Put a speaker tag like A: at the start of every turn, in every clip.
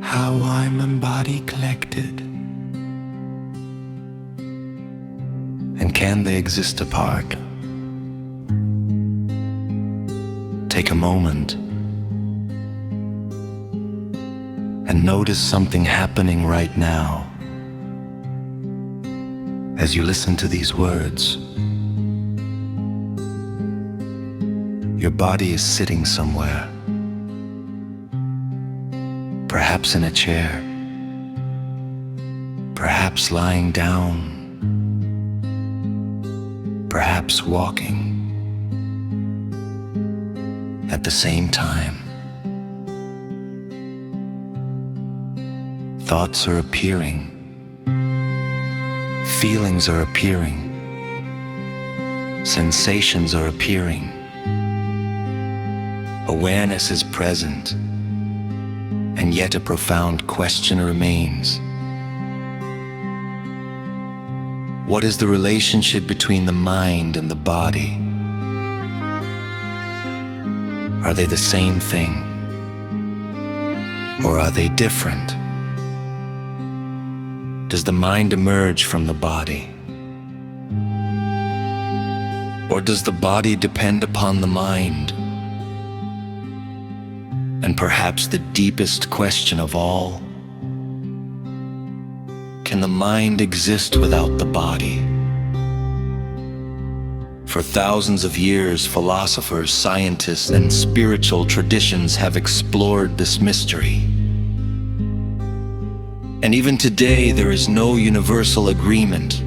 A: how mind and body collected? And can they exist apart? Take a moment and notice something happening right now as you listen to these words. Your body is sitting somewhere, perhaps in a chair, perhaps lying down, perhaps walking. At the same time, thoughts are appearing, feelings are appearing, sensations are appearing. Awareness is present, and yet a profound question remains. What is the relationship between the mind and the body? Are they the same thing? Or are they different? Does the mind emerge from the body? Or does the body depend upon the mind? And perhaps the deepest question of all, can the mind exist without the body? For thousands of years, philosophers, scientists, and spiritual traditions have explored this mystery. And even today, there is no universal agreement.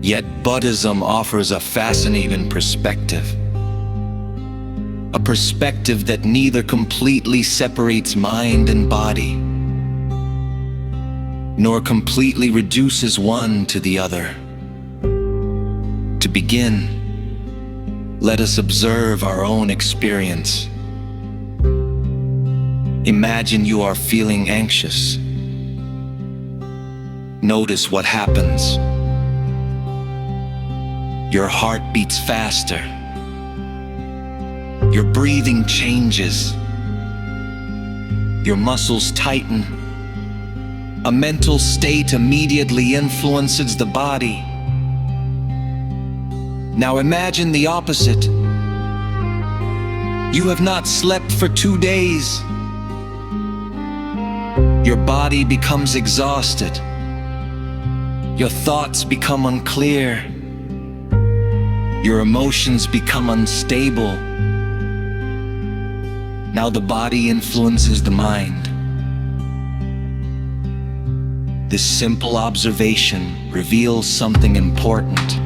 A: Yet Buddhism offers a fascinating perspective. A perspective that neither completely separates mind and body, nor completely reduces one to the other. To begin, let us observe our own experience. Imagine you are feeling anxious. Notice what happens. Your heart beats faster. Your breathing changes. Your muscles tighten. A mental state immediately influences the body. Now imagine the opposite. You have not slept for 2 days. Your body becomes exhausted. Your thoughts become unclear. Your emotions become unstable. Now the body influences the mind. This simple observation reveals something important.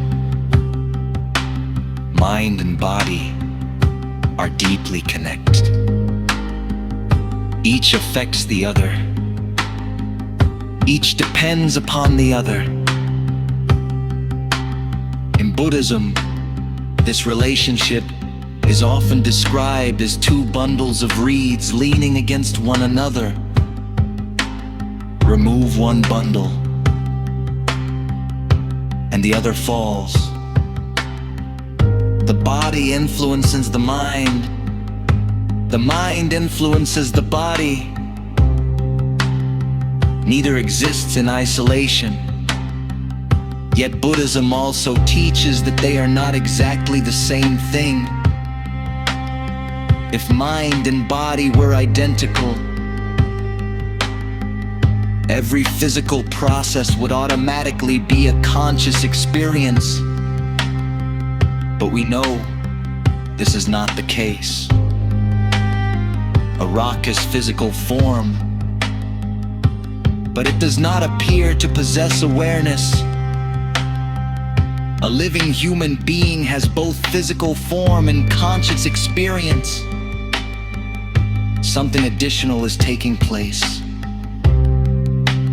A: Mind and body are deeply connected. Each affects the other. Each depends upon the other. In Buddhism, this relationship is often described as two bundles of reeds leaning against one another. Remove one bundle, and the other falls. The body influences the mind. The mind influences the body. Neither exists in isolation. Yet Buddhism also teaches that they are not exactly the same thing. If mind and body were identical, every physical process would automatically be a conscious experience. But we know this is not the case. A rock is physical form, but it does not appear to possess awareness. A living human being has both physical form and conscious experience. Something additional is taking place.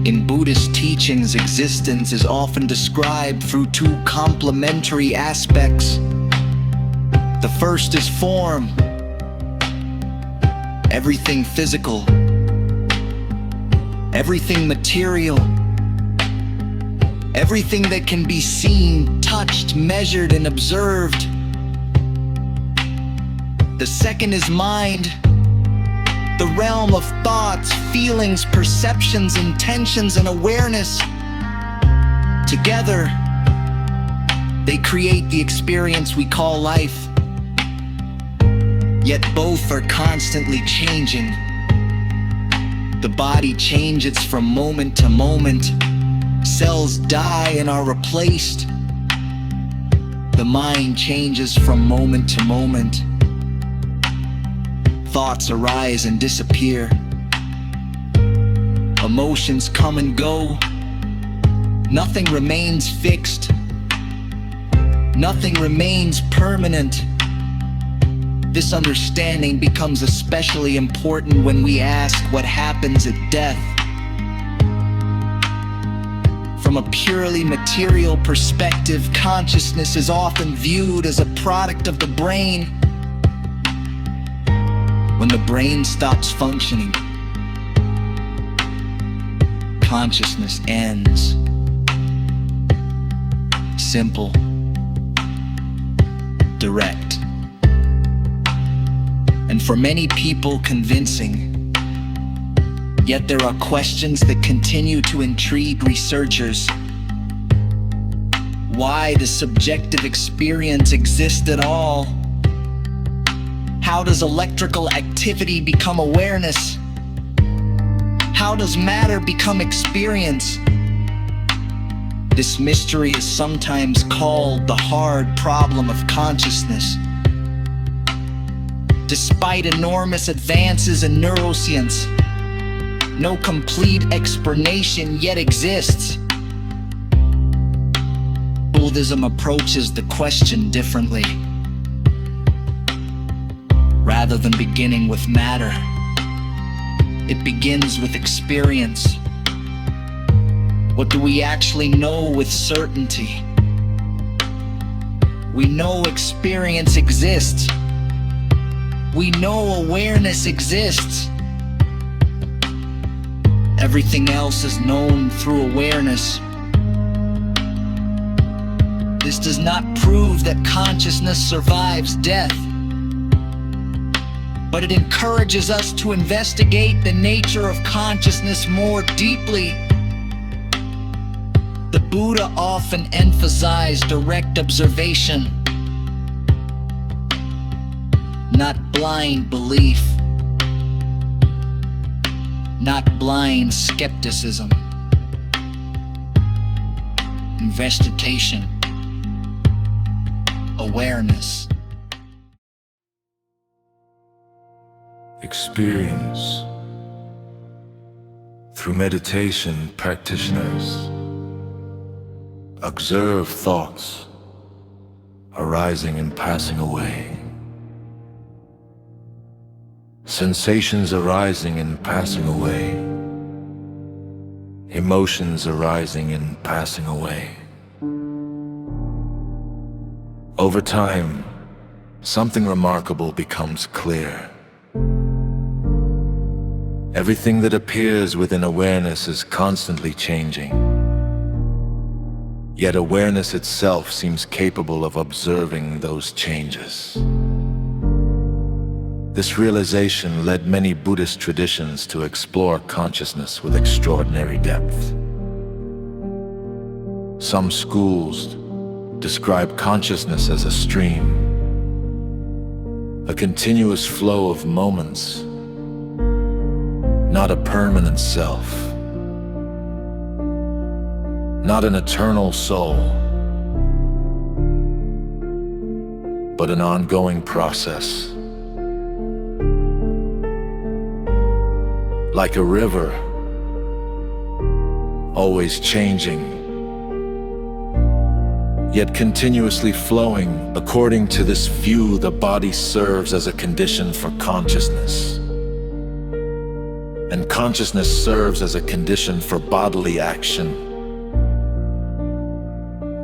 A: In Buddhist teachings, existence is often described through two complementary aspects. The first is form. Everything physical, everything material, everything that can be seen, touched, measured, and observed. The second is mind. the realm of thoughts, feelings, perceptions, intentions, and awareness. Together, they create the experience we call life. Yet both are constantly changing. The body changes from moment to moment. Cells die and are replaced. The mind changes from moment to moment. Thoughts arise and disappear. Emotions come and go. Nothing remains fixed. Nothing remains permanent. This understanding becomes especially important when we ask what happens at death. From a purely material perspective, consciousness is often viewed as a product of the brain. When the brain stops functioning, consciousness ends. Simple, direct, and for many people convincing. Yet there are questions that continue to intrigue researchers. Why does subjective experience exist at all? How does electrical activity become awareness? How does matter become experience? This mystery is sometimes called the hard problem of consciousness. Despite enormous advances in neuroscience, no complete explanation yet exists. Buddhism approaches the question differently. Rather than beginning with matter, it begins with experience. What do we actually know with certainty? We know experience exists. We know awareness exists. Everything else is known through awareness. This does not prove that consciousness survives death, but it encourages us to investigate the nature of consciousness more deeply. The Buddha often emphasized direct observation, not blind belief, not blind skepticism. Investigation, awareness.
B: Experience. Through meditation, practitioners observe thoughts arising and passing away, sensations arising and passing away, emotions arising and passing away. Over time, something remarkable becomes clear. Everything that appears within awareness is constantly changing. Yet awareness itself seems capable of observing those changes. This realization led many Buddhist traditions to explore consciousness with extraordinary depth. Some schools describe consciousness as a stream, a continuous flow of moments, not a permanent self, not an eternal soul, but an ongoing process. Like a river, always changing, yet continuously flowing. According to this view, the body serves as a condition for consciousness, and consciousness serves as a condition for bodily action.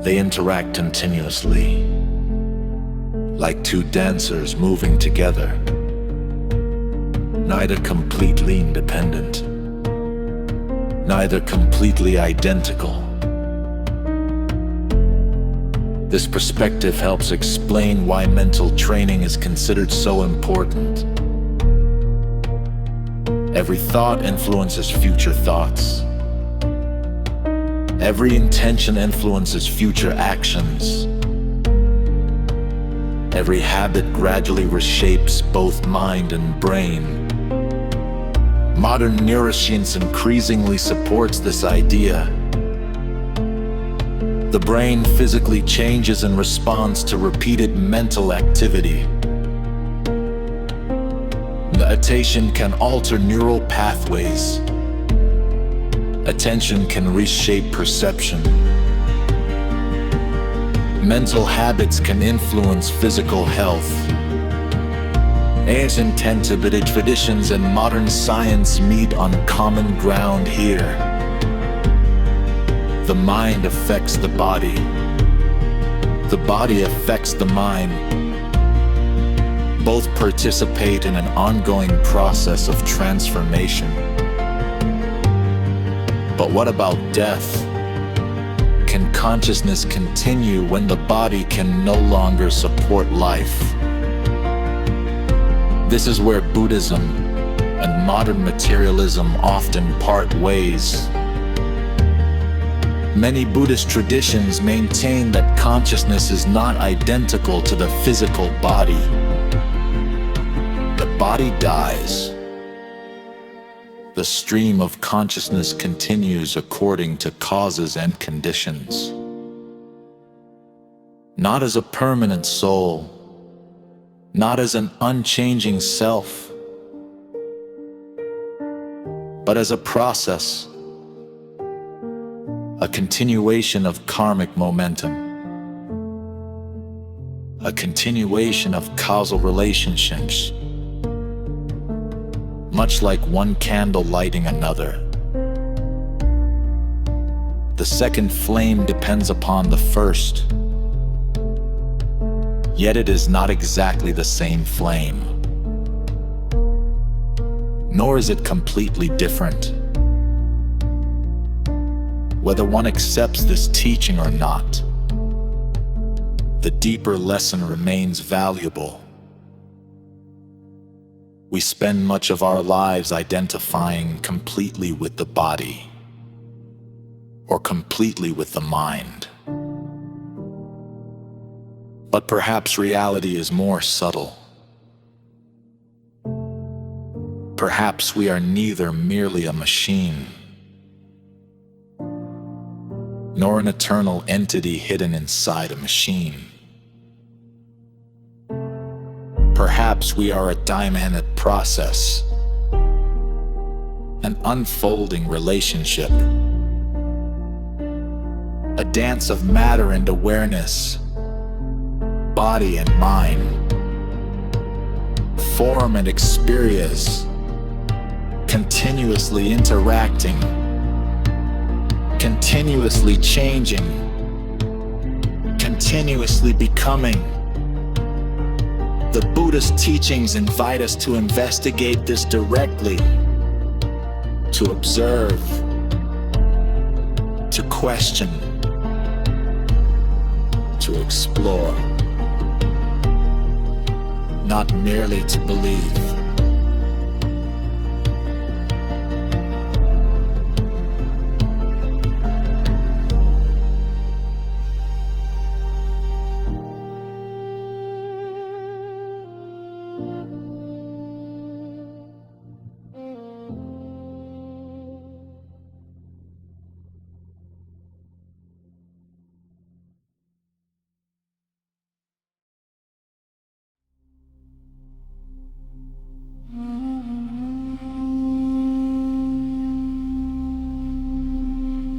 B: They interact continuously, like two dancers moving together, neither completely independent, neither completely identical. This perspective helps explain why mental training is considered so important. Every thought influences future thoughts. Every intention influences future actions. Every habit gradually reshapes both mind and brain. Modern neuroscience increasingly supports this idea. The brain physically changes in response to repeated mental activity. Meditation can alter neural pathways. Attention can reshape perception. Mental habits can influence physical health. Ancient traditions and modern science meet on common ground here. The mind affects the body. The body affects the mind. Both participate in an ongoing process of transformation. But what about death? Can consciousness continue when the body can no longer support life? This is where Buddhism and modern materialism often part ways. Many Buddhist traditions maintain that consciousness is not identical to the physical body. The body dies. The stream of consciousness continues according to causes and conditions. Not as a permanent soul, not as an unchanging self, but as a process, a continuation of karmic momentum, a continuation of causal relationships, much like one candle lighting another. The second flame depends upon the first, yet it is not exactly the same flame, nor is it completely different. Whether one accepts this teaching or not, the deeper lesson remains valuable. We spend much of our lives identifying completely with the body or completely with the mind. But perhaps reality is more subtle. Perhaps we are neither merely a machine nor an eternal entity hidden inside a machine. Perhaps we are a dynamic process, an unfolding relationship, a dance of matter and awareness, body and mind, form and experience, continuously interacting, continuously changing, continuously becoming. The Buddhist teachings invite us to investigate this directly, to observe, to question, to explore, not merely to believe.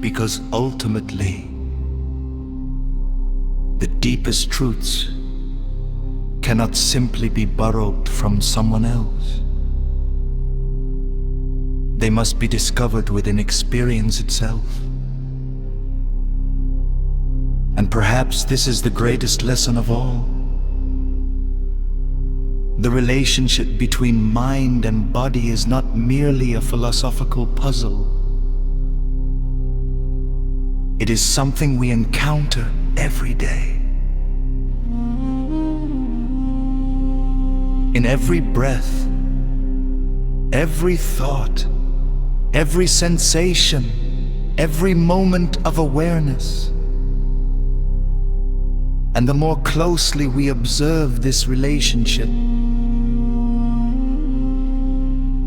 A: Because ultimately, the deepest truths cannot simply be borrowed from someone else. They must be discovered within experience itself. And perhaps this is the greatest lesson of all. The relationship between mind and body is not merely a philosophical puzzle. It is something we encounter every day. In every breath,
C: every thought, every sensation, every moment of awareness. And the more closely we observe this relationship,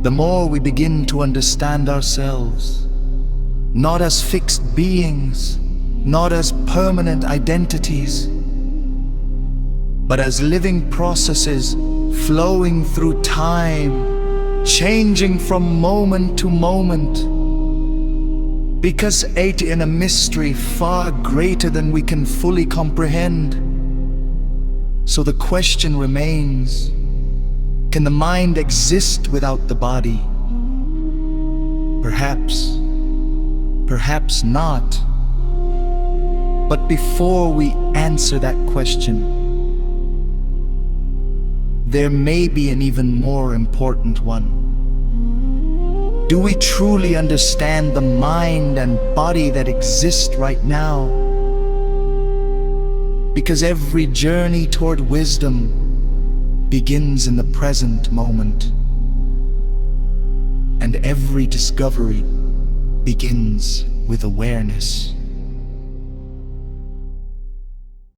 C: the more we begin to understand ourselves, not as fixed beings, not as permanent identities, but as living processes flowing through time, changing from moment to moment. Because ate in a mystery far greater than we can fully comprehend. So the question remains, can the mind exist without the body? Perhaps, perhaps not. But before we answer that question, there may be an even more important one. Do we truly understand the mind and body that exist right now? Because every journey toward wisdom begins in the present moment, and every discovery begins with awareness.